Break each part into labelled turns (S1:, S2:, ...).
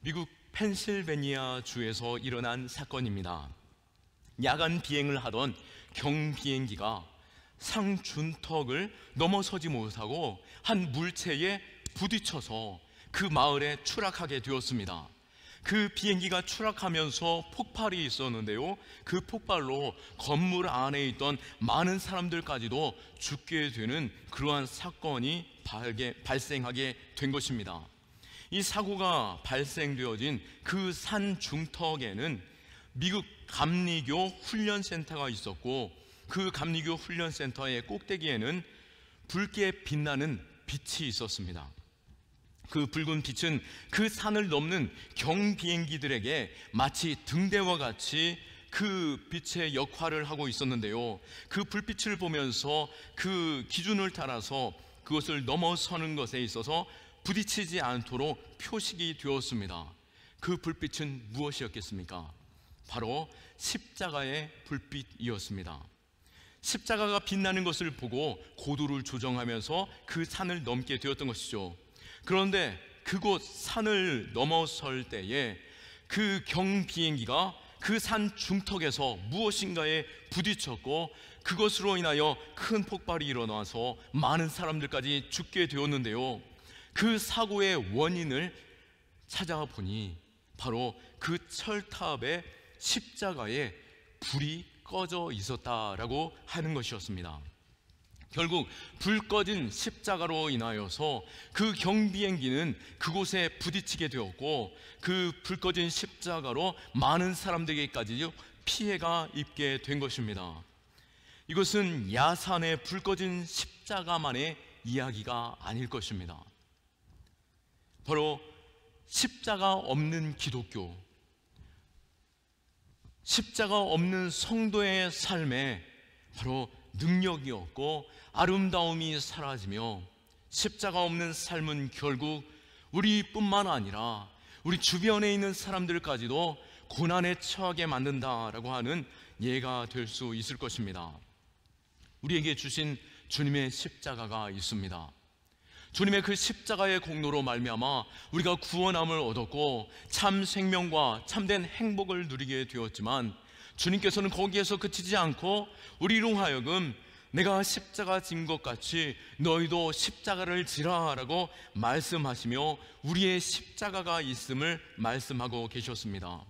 S1: 미국 펜실베니아 주에서 일어난 사건입니다. 야간 비행을 하던 경비행기가 상준턱을 넘어서지 못하고 한 물체에 부딪혀서 그 마을에 추락하게 되었습니다. 그 비행기가 추락하면서 폭발이 있었는데요, 그 폭발로 건물 안에 있던 많은 사람들까지도 죽게 되는 그러한 사건이 발생하게 된 것입니다. 이 사고가 발생되어진 그 산 중턱에는 미국 감리교 훈련센터가 있었고, 그 감리교 훈련센터의 꼭대기에는 붉게 빛나는 빛이 있었습니다. 그 붉은 빛은 그 산을 넘는 경비행기들에게 마치 등대와 같이 그 빛의 역할을 하고 있었는데요, 그 불빛을 보면서 그 기준을 따라서 그것을 넘어서는 것에 있어서 부딪히지 않도록 표식이 되었습니다. 그 불빛은 무엇이었겠습니까? 바로 십자가의 불빛이었습니다. 십자가가 빛나는 것을 보고 고도를 조정하면서 그 산을 넘게 되었던 것이죠. 그런데 그곳 산을 넘어설 때에 그 경비행기가 그 산 중턱에서 무엇인가에 부딪혔고, 그것으로 인하여 큰 폭발이 일어나서 많은 사람들까지 죽게 되었는데요, 그 사고의 원인을 찾아보니 바로 그 철탑에 십자가에 불이 꺼져 있었다라고 하는 것이었습니다. 결국 불 꺼진 십자가로 인하여서 그 경비행기는 그곳에 부딪히게 되었고, 그 불 꺼진 십자가로 많은 사람들에게까지 피해가 입게 된 것입니다. 이것은 야산에 불 꺼진 십자가만의 이야기가 아닐 것입니다. 바로 십자가 없는 기독교, 십자가 없는 성도의 삶에 바로 능력이 없고 아름다움이 사라지며, 십자가 없는 삶은 결국 우리뿐만 아니라 우리 주변에 있는 사람들까지도 고난에 처하게 만든다라고 하는 예가 될 수 있을 것입니다. 우리에게 주신 주님의 십자가가 있습니다. 주님의 그 십자가의 공로로 말미암아 우리가 구원함을 얻었고 참 생명과 참된 행복을 누리게 되었지만, 주님께서는 거기에서 그치지 않고 우리로 하여금 내가 십자가 진 것 같이 너희도 십자가를 지라 라고 말씀하시며 우리의 십자가가 있음을 말씀하고 계셨습니다.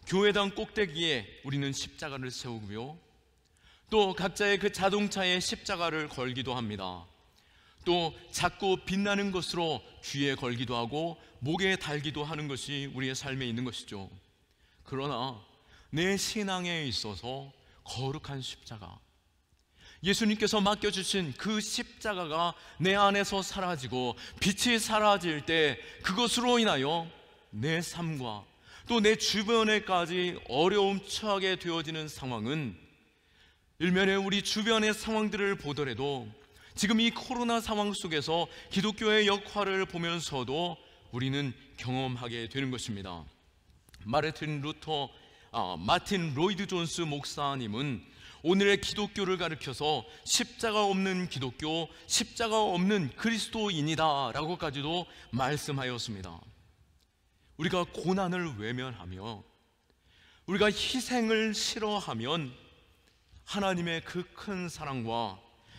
S1: 교회당 꼭대기에 우리는 십자가를 세우고요, 또 각자의 그 자동차에 십자가를 걸기도 합니다. 또 작고 빛나는 것으로 귀에 걸기도 하고 목에 달기도 하는 것이 우리의 삶에 있는 것이죠. 그러나 내 신앙에 있어서 거룩한 십자가, 예수님께서 맡겨주신 그 십자가가 내 안에서 사라지고 빛이 사라질 때, 그것으로 인하여 내 삶과 또 내 주변에까지 어려움 처하게 되어지는 상황은, 일면에 우리 주변의 상황들을 보더라도 지금 이 코로나 상황 속에서 기독교의 역할을 보면서도 우리는 경험하게 되는 것입니다. 마틴 로이드 존스 목사님은 오늘의 기독교를 가리켜서 십자가 없는 기독교, 십자가 없는 그리스도인이다 라고까지도 말씀하였습니다. 우리가 고난을 외면하며 우리가 희생을 싫어하면 하나님의 그 큰 사랑과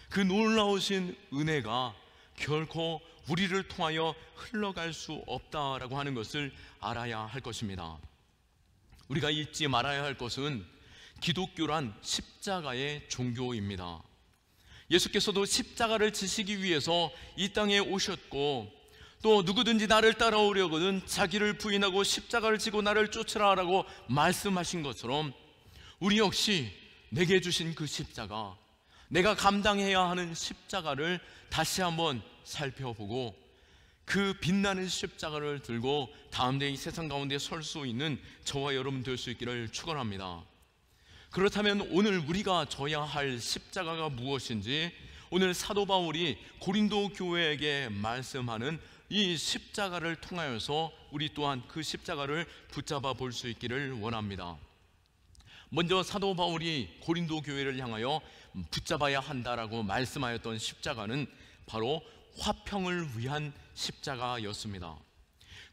S1: 그 놀라우신 은혜가 결코 우리를 통하여 흘러갈 수 없다라고 하는 것을 알아야 할 것입니다. 우리가 잊지 말아야 할 것은 기독교란 십자가의 종교입니다. 예수께서도 십자가를 지시기 위해서 이 땅에 오셨고, 또 누구든지 나를 따라오려거든 자기를 부인하고 십자가를 지고 나를 쫓으라 라고 말씀하신 것처럼, 우리 역시 내게 주신 그 십자가, 내가 감당해야 하는 십자가를 다시 한번 살펴보고 그 빛나는 십자가를 들고 다음day 이 세상 가운데 설 수 있는 저와 여러분 될 수 있기를 축원합니다. 그렇다면 오늘 우리가 져야 할 십자가가 무엇인지, 오늘 사도 바울이 고린도 교회에게 말씀하는 이 십자가를 통하여서 우리 또한 그 십자가를 붙잡아 볼 수 있기를 원합니다. 먼저 사도 바울이 고린도 교회를 향하여 붙잡아야 한다라고 말씀하였던 십자가는 바로 화평을 위한 십자가였습니다.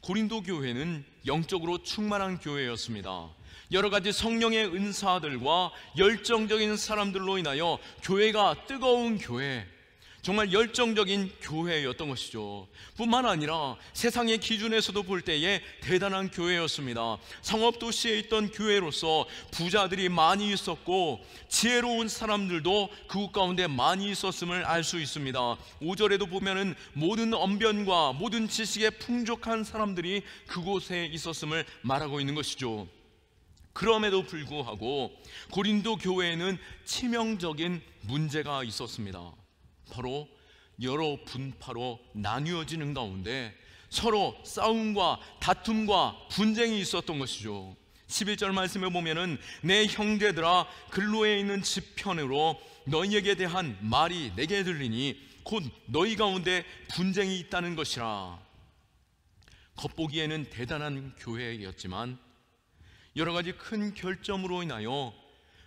S1: 고린도 교회는 영적으로 충만한 교회였습니다. 여러 가지 성령의 은사들과 열정적인 사람들로 인하여 교회가 뜨거운 교회, 정말 열정적인 교회였던 것이죠. 뿐만 아니라 세상의 기준에서도 볼 때에 대단한 교회였습니다. 상업도시에 있던 교회로서 부자들이 많이 있었고 지혜로운 사람들도 그곳 가운데 많이 있었음을 알 수 있습니다. 5절에도 보면은 모든 언변과 모든 지식에 풍족한 사람들이 그곳에 있었음을 말하고 있는 것이죠. 그럼에도 불구하고 고린도 교회에는 치명적인 문제가 있었습니다. 바로 여러 분파로 나뉘어지는 가운데 서로 싸움과 다툼과 분쟁이 있었던 것이죠. 11절 말씀에 보면은 내 형제들아 근로에 있는 지편으로 너희에게 대한 말이 내게 들리니 곧 너희 가운데 분쟁이 있다는 것이라. 겉보기에는 대단한 교회였지만 여러 가지 큰 결점으로 인하여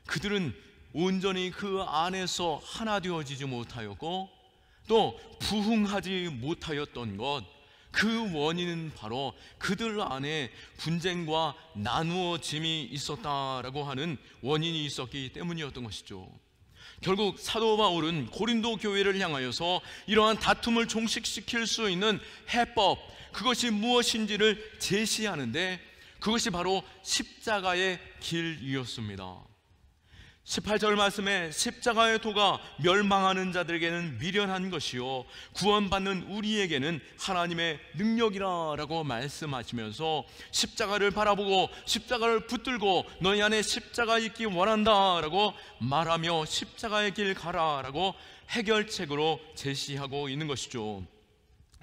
S1: 그들은 온전히 그 안에서 하나 되어지지 못하였고 또 부흥하지 못하였던 것, 그 원인은 바로 그들 안에 분쟁과 나누어짐이 있었다라고 하는 원인이 있었기 때문이었던 것이죠. 결국 사도 바울은 고린도 교회를 향하여서 이러한 다툼을 종식시킬 수 있는 해법, 그것이 무엇인지를 제시하는데 그것이 바로 십자가의 길이었습니다. 18절 말씀에 십자가의 도가 멸망하는 자들에게는 미련한 것이요 구원받는 우리에게는 하나님의 능력이라 라고 말씀하시면서 십자가를 바라보고 십자가를 붙들고 너희 안에 십자가 있기 원한다 라고 말하며 십자가의 길 가라 라고 해결책으로 제시하고 있는 것이죠.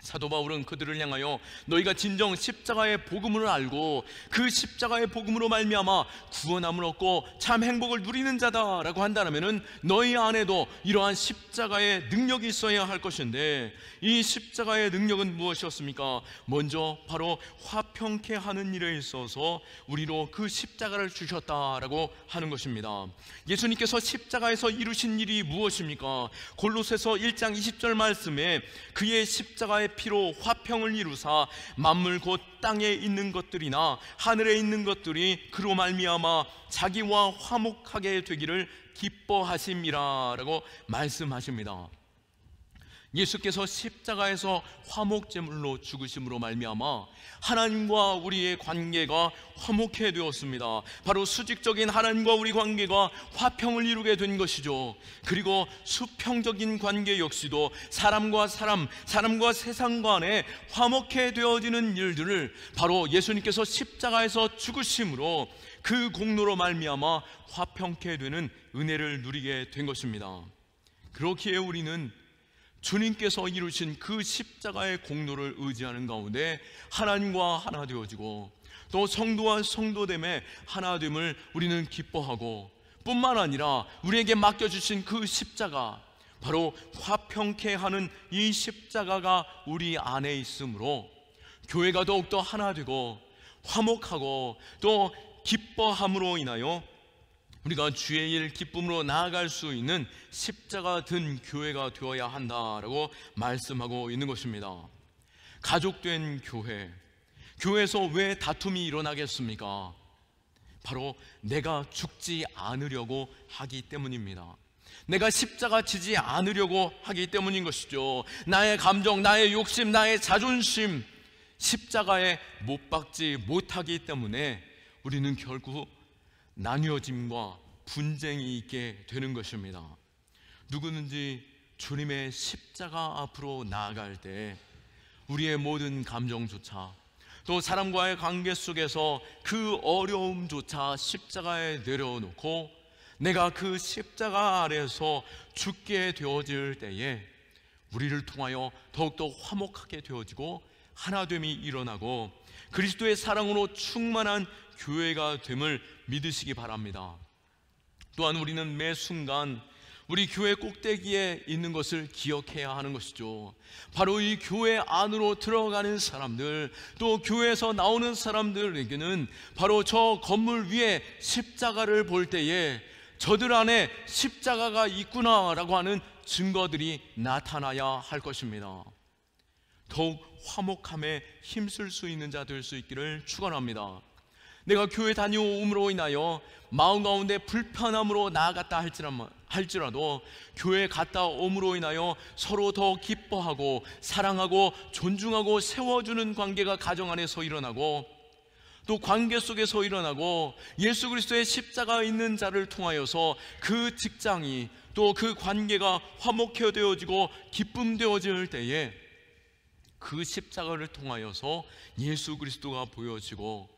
S1: 사도 바울은 그들을 향하여 너희가 진정 십자가의 복음을 알고 그 십자가의 복음으로 말미암아 구원함을 얻고 참 행복을 누리는 자다라고 한다면은 너희 안에도 이러한 십자가의 능력이 있어야 할 것인데 이 십자가의 능력은 무엇이었습니까? 먼저 바로 화평케 하는 일에 있어서 우리로 그 십자가를 주셨다라고 하는 것입니다. 예수님께서 십자가에서 이루신 일이 무엇입니까? 골로새서 1장 20절 말씀에 그의 십자가의 피로 화평을 이루사 만물 곧 땅에 있는 것들이나 하늘에 있는 것들이 그로 말미암아 자기와 화목하게 되기를 기뻐하심이라 라고 말씀하십니다. 예수께서 십자가에서 화목제물로 죽으심으로 말미암아 하나님과 우리의 관계가 화목해 되었습니다. 바로 수직적인 하나님과 우리 관계가 화평을 이루게 된 것이죠. 그리고 수평적인 관계 역시도 사람과 사람, 사람과 세상 간에 화목해 되어지는 일들을 바로 예수님께서 십자가에서 죽으심으로 그 공로로 말미암아 화평케 되는 은혜를 누리게 된 것입니다. 그렇기에 우리는 주님께서 이루신 그 십자가의 공로를 의지하는 가운데 하나님과 하나 되어지고 또 성도와 성도됨의 하나됨을 우리는 기뻐하고 뿐만 아니라 우리에게 맡겨주신 그 십자가, 바로 화평케 하는 이 십자가가 우리 안에 있으므로 교회가 더욱더 하나 되고 화목하고 또 기뻐함으로 인하여 우리가 주의 일 기쁨으로 나아갈 수 있는 십자가 든 교회가 되어야 한다라고 말씀하고 있는 것입니다. 가족된 교회, 교회에서 왜 다툼이 일어나겠습니까? 바로 내가 죽지 않으려고 하기 때문입니다. 내가 십자가 지지 않으려고 하기 때문인 것이죠. 나의 감정, 나의 욕심, 나의 자존심 십자가에 못 박지 못하기 때문에 우리는 결국 나뉘어짐과 분쟁이 있게 되는 것입니다. 누구든지 주님의 십자가 앞으로 나아갈 때 우리의 모든 감정조차 또 사람과의 관계 속에서 그 어려움조차 십자가에 내려놓고 내가 그 십자가 아래에서 죽게 되어질 때에 우리를 통하여 더욱더 화목하게 되어지고 하나됨이 일어나고 그리스도의 사랑으로 충만한 교회가 됨을 믿으시기 바랍니다. 또한 우리는 매 순간 우리 교회 꼭대기에 있는 것을 기억해야 하는 것이죠. 바로 이 교회 안으로 들어가는 사람들, 또 교회에서 나오는 사람들에게는 바로 저 건물 위에 십자가를 볼 때에 저들 안에 십자가가 있구나라고 하는 증거들이 나타나야 할 것입니다. 더욱 화목함에 힘쓸 수 있는 자 될 수 있기를 축원합니다. 내가 교회 다녀옴으로 인하여 마음 가운데 불편함으로 나아갔다 할지라도 교회 갔다 옴으로 인하여 서로 더 기뻐하고 사랑하고 존중하고 세워주는 관계가 가정 안에서 일어나고, 또 관계 속에서 일어나고, 예수 그리스도의 십자가 있는 자를 통하여서 그 직장이, 또 그 관계가 화목해 되어지고 기쁨 되어질 때에 그 십자가를 통하여서 예수 그리스도가 보여지고,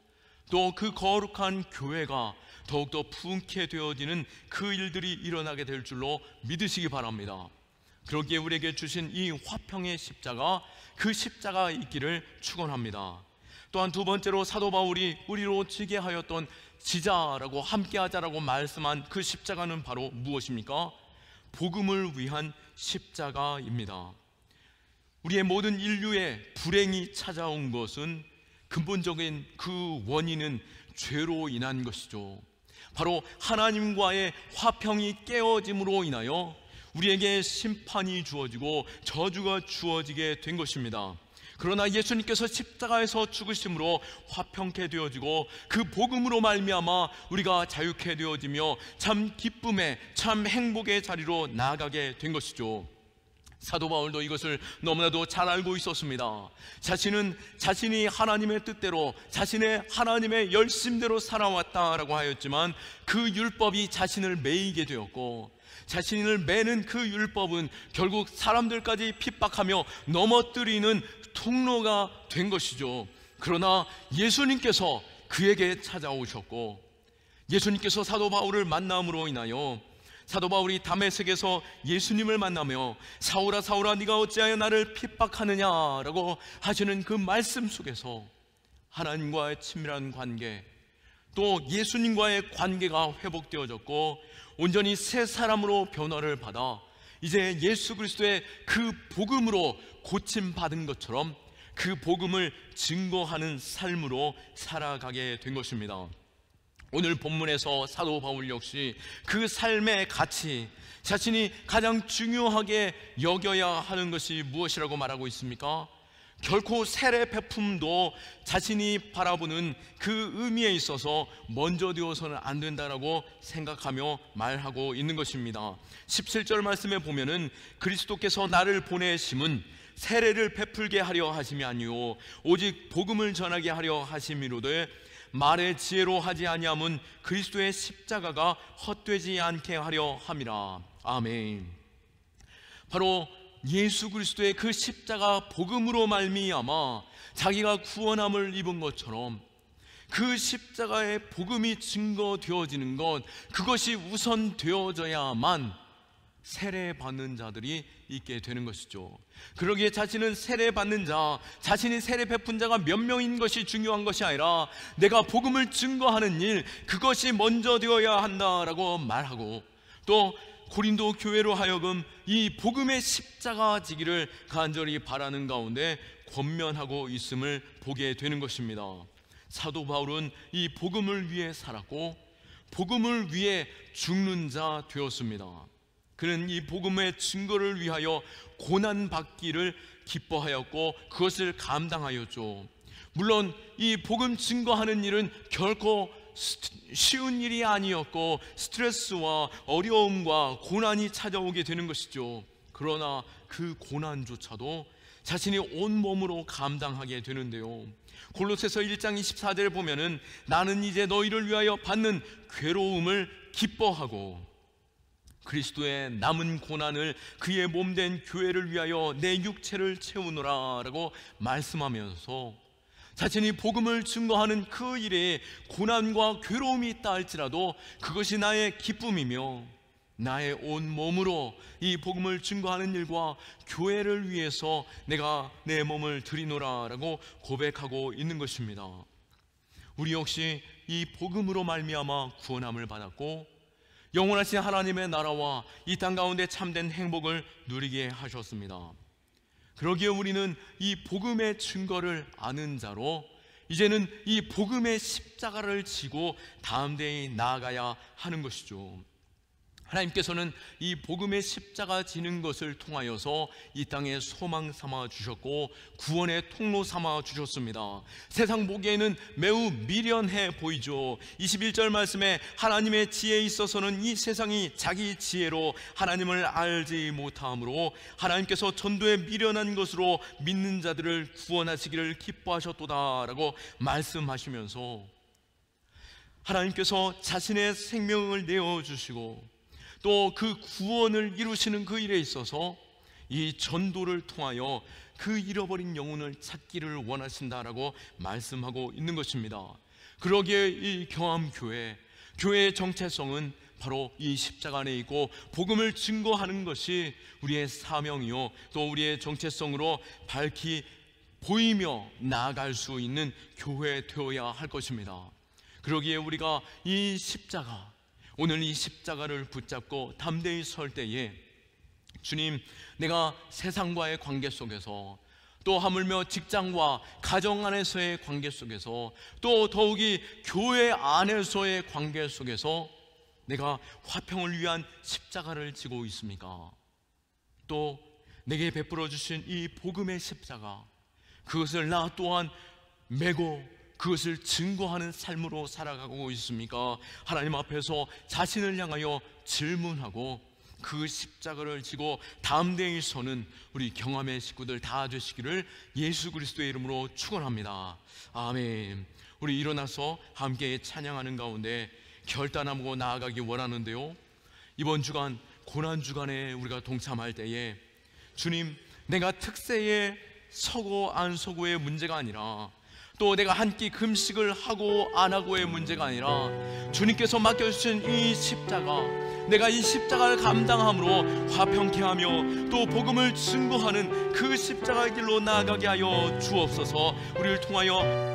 S1: 또 그 거룩한 교회가 더욱더 풍케 되어지는 그 일들이 일어나게 될 줄로 믿으시기 바랍니다. 그러기에 우리에게 주신 이 화평의 십자가, 그 십자가 있기를 축원합니다. 또한 두 번째로 사도 바울이 우리로 지게 하였던 지자라고 함께하자라고 말씀한 그 십자가는 바로 무엇입니까? 복음을 위한 십자가입니다. 우리의 모든 인류의 불행이 찾아온 것은, 근본적인 그 원인은 죄로 인한 것이죠. 바로 하나님과의 화평이 깨어짐으로 인하여 우리에게 심판이 주어지고 저주가 주어지게 된 것입니다. 그러나 예수님께서 십자가에서 죽으심으로 화평케 되어지고 그 복음으로 말미암아 우리가 자유케 되어지며 참 기쁨의, 참 행복의 자리로 나아가게 된 것이죠. 사도 바울도 이것을 너무나도 잘 알고 있었습니다. 자신은 자신이 하나님의 뜻대로, 자신의 하나님의 열심대로 살아왔다라고 하였지만 그 율법이 자신을 매이게 되었고, 자신을 매는 그 율법은 결국 사람들까지 핍박하며 넘어뜨리는 통로가 된 것이죠. 그러나 예수님께서 그에게 찾아오셨고, 예수님께서 사도 바울을 만남으로 인하여 사도 바울이 다메섹에서 예수님을 만나며 사울아 사울아 네가 어찌하여 나를 핍박하느냐라고 하시는 그 말씀 속에서 하나님과의 친밀한 관계, 또 예수님과의 관계가 회복되어졌고 온전히 새 사람으로 변화를 받아 이제 예수 그리스도의 그 복음으로 고침받은 것처럼 그 복음을 증거하는 삶으로 살아가게 된 것입니다. 오늘 본문에서 사도 바울 역시 그 삶의 가치, 자신이 가장 중요하게 여겨야 하는 것이 무엇이라고 말하고 있습니까? 결코 세례 베품도 자신이 바라보는 그 의미에 있어서 먼저 되어서는 안 된다라고 생각하며 말하고 있는 것입니다. 17절 말씀에 보면은 그리스도께서 나를 보내심은 세례를 베풀게 하려 하심이 아니요 오직 복음을 전하게 하려 하심이로되 말의 지혜로 하지 아니함은 그리스도의 십자가가 헛되지 않게 하려 함이라. 아멘. 바로 예수 그리스도의 그 십자가 복음으로 말미암아 자기가 구원함을 입은 것처럼 그 십자가의 복음이 증거되어지는 것, 그것이 우선 되어져야만 세례받는 자들이 있게 되는 것이죠. 그러기에 자신은 세례받는 자, 자신이 세례 베푼 자가 몇 명인 것이 중요한 것이 아니라 내가 복음을 증거하는 일, 그것이 먼저 되어야 한다라고 말하고, 또 고린도 교회로 하여금 이 복음의 십자가 지기를 간절히 바라는 가운데 권면하고 있음을 보게 되는 것입니다. 사도 바울은 이 복음을 위해 살았고 복음을 위해 죽는 자 되었습니다. 그는 이 복음의 증거를 위하여 고난받기를 기뻐하였고 그것을 감당하였죠. 물론 이 복음 증거하는 일은 결코 쉬운 일이 아니었고 스트레스와 어려움과 고난이 찾아오게 되는 것이죠. 그러나 그 고난조차도 자신이 온몸으로 감당하게 되는데요. 골로새서 1장 24절에 보면은 나는 이제 너희를 위하여 받는 괴로움을 기뻐하고 그리스도의 남은 고난을 그의 몸된 교회를 위하여 내 육체를 채우노라 라고 말씀하면서 자신이 복음을 증거하는 그 일에 고난과 괴로움이 있다 할지라도 그것이 나의 기쁨이며 나의 온 몸으로 이 복음을 증거하는 일과 교회를 위해서 내가 내 몸을 드리노라 라고 고백하고 있는 것입니다. 우리 역시 이 복음으로 말미암아 구원함을 받았고 영원하신 하나님의 나라와 이 땅 가운데 참된 행복을 누리게 하셨습니다. 그러기에 우리는 이 복음의 증거를 아는 자로 이제는 이 복음의 십자가를 지고 다음 대에 나아가야 하는 것이죠. 하나님께서는 이 복음의 십자가 지는 것을 통하여서 이 땅에 소망 삼아 주셨고 구원의 통로 삼아 주셨습니다. 세상 보기에는 매우 미련해 보이죠. 21절 말씀에 하나님의 지혜에 있어서는 이 세상이 자기 지혜로 하나님을 알지 못하므로 하나님께서 전도에 미련한 것으로 믿는 자들을 구원하시기를 기뻐하셨도다 라고 말씀하시면서 하나님께서 자신의 생명을 내어주시고 또 그 구원을 이루시는 그 일에 있어서 이 전도를 통하여 그 잃어버린 영혼을 찾기를 원하신다라고 말씀하고 있는 것입니다. 그러기에 이 교회의 정체성은 바로 이 십자가 안에 있고 복음을 증거하는 것이 우리의 사명이요 또 우리의 정체성으로 밝히 보이며 나아갈 수 있는 교회 되어야 할 것입니다. 그러기에 우리가 이 십자가, 오늘 이 십자가를 붙잡고 담대히 설 때에 주님, 내가 세상과의 관계 속에서 또 하물며 직장과 가정 안에서의 관계 속에서 또 더욱이 교회 안에서의 관계 속에서 내가 화평을 위한 십자가를 지고 있습니까? 또 내게 베풀어 주신 이 복음의 십자가, 그것을 나 또한 메고 그것을 증거하는 삶으로 살아가고 있습니까? 하나님 앞에서 자신을 향하여 질문하고 그 십자가를 지고 담대히 서는 우리 경험의 식구들 다 되시기를 예수 그리스도의 이름으로 축원합니다. 아멘. 우리 일어나서 함께 찬양하는 가운데 결단하고 나아가기 원하는데요, 이번 주간 고난주간에 우리가 동참할 때에 주님, 내가 특세에 서고 안 서고의 문제가 아니라 또 내가 한 끼 금식을 하고 안 하고의 문제가 아니라 주님께서 맡겨주신 이 십자가, 내가 이 십자가를 감당함으로 화평케 하며 또 복음을 증거하는 그 십자가의 길로 나아가게 하여 주옵소서. 우리를 통하여